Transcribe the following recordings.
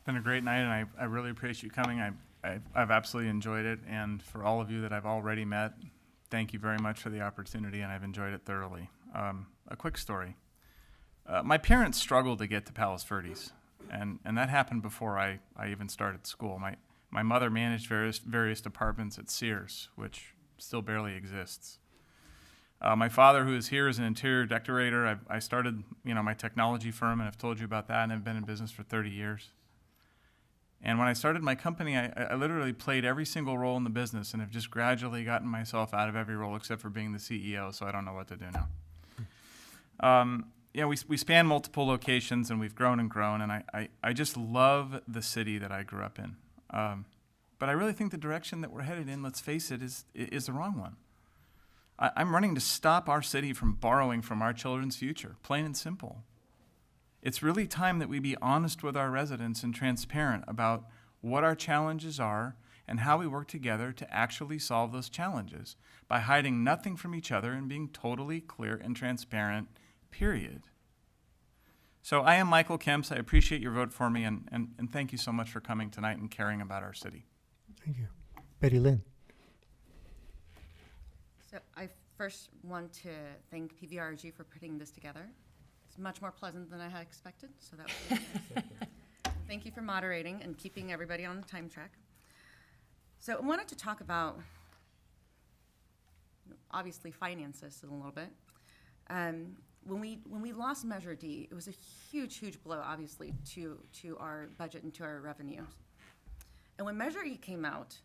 been a great night, and I really appreciate you coming. I've absolutely enjoyed it, and for all of you that I've already met, thank you very much for the opportunity, and I've enjoyed it thoroughly. A quick story. My parents struggled to get to Palos Verdes, and that happened before I even started school. My mother managed various departments at Sears, which still barely exists. My father, who is here, is an interior decorator. I started, my technology firm, and I've told you about that, and I've been in business for 30 years. And when I started my company, I literally played every single role in the business and have just gradually gotten myself out of every role except for being the CEO, so I don't know what to do now. We span multiple locations, and we've grown and grown, and I just love the city that I grew up in. But I really think the direction that we're headed in, let's face it, is the wrong one. I'm running to stop our city from borrowing from our children's future, plain and simple. It's really time that we be honest with our residents and transparent about what our challenges are and how we work together to actually solve those challenges by hiding nothing from each other and being totally clear and transparent, period. So I am Michael Kemps. I appreciate your vote for me, and thank you so much for coming tonight and caring about our city. Thank you. Betty Lynn. So I first want to thank PVRG for putting this together. It's much more pleasant than I had expected, so that was nice. Thank you for moderating and keeping everybody on the time track. So I wanted to talk about, obviously, finances a little bit. When we lost Measure D, it was a huge blow, obviously, to our budget and to our revenues. And when Measure E came out,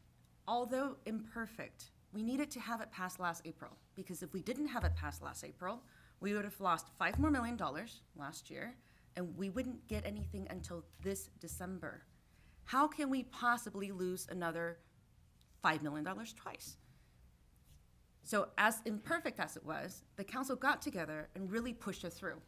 although imperfect, we needed to have it passed last April, because if we didn't have it passed last April, we would have lost $5 more million last year, and we wouldn't get anything until this December. How can we possibly lose another $5 million twice? So as imperfect as it was, the council got together and really pushed it through.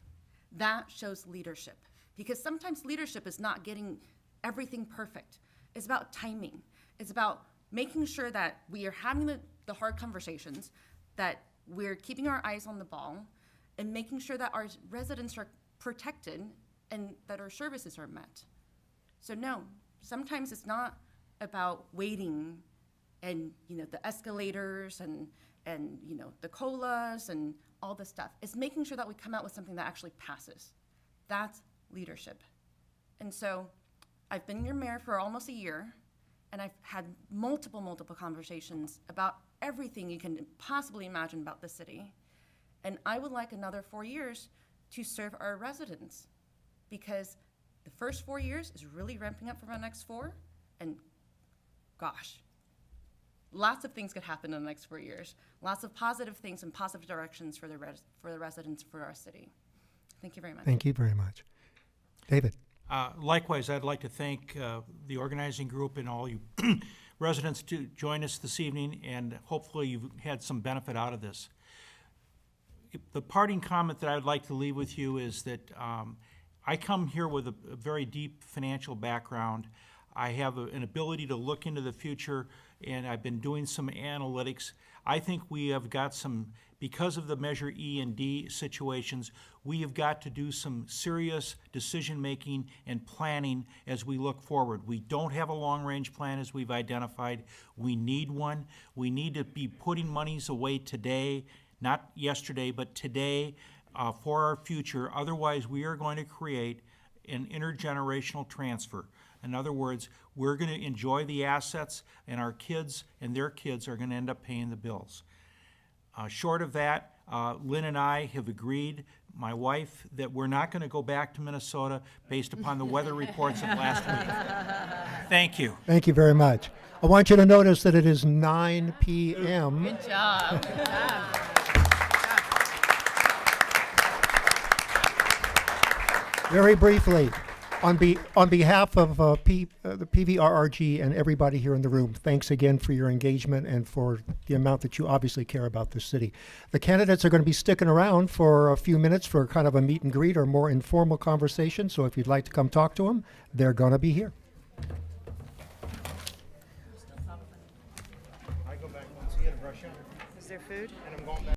That shows leadership, because sometimes leadership is not getting everything perfect. It's about timing. It's about making sure that we are having the hard conversations, that we're keeping our eyes on the ball, and making sure that our residents are protected and that our services are met. So no, sometimes it's not about waiting and the escalators and the COLAs and all this stuff. It's making sure that we come out with something that actually passes. That's leadership. And so I've been your mayor for almost a year, and I've had multiple conversations about everything you can possibly imagine about the city. And I would like another 4 years to serve our residents, because the first 4 years is really ramping up for the next 4, and gosh, lots of things could happen in the next 4 years. Lots of positive things and positive directions for the residents, for our city. Thank you very much. Thank you very much. David. Likewise, I'd like to thank the organizing group and all you residents to join us this evening, and hopefully you've had some benefit out of this. The parting comment that I would like to leave with you is that I come here with a very deep financial background. I have an ability to look into the future, and I've been doing some analytics. I think we have got some, because of the Measure E and D situations, we have got to do some serious decision-making and planning as we look forward. We don't have a long-range plan, as we've identified. We need one. We need to be putting monies away today, not yesterday, but today, for our future. Otherwise, we are going to create an intergenerational transfer. In other words, we're going to enjoy the assets, and our kids and their kids are going to end up paying the bills. Short of that, Lynn and I have agreed, my wife, that we're not going to go back to Minnesota based upon the weather reports of last week. Thank you. Thank you very much. I want you to notice that it is 9 p.m. Good job. Good job. Very briefly, on behalf of the PVRRG and everybody here in the room, thanks again for your engagement and for the amount that you obviously care about this city. The candidates are going to be sticking around for a few minutes for kind of a meet and greet or more informal conversation, so if you'd like to come talk to them, they're going to be here. I go back once you get a brush on. Is there food? And I'm going back.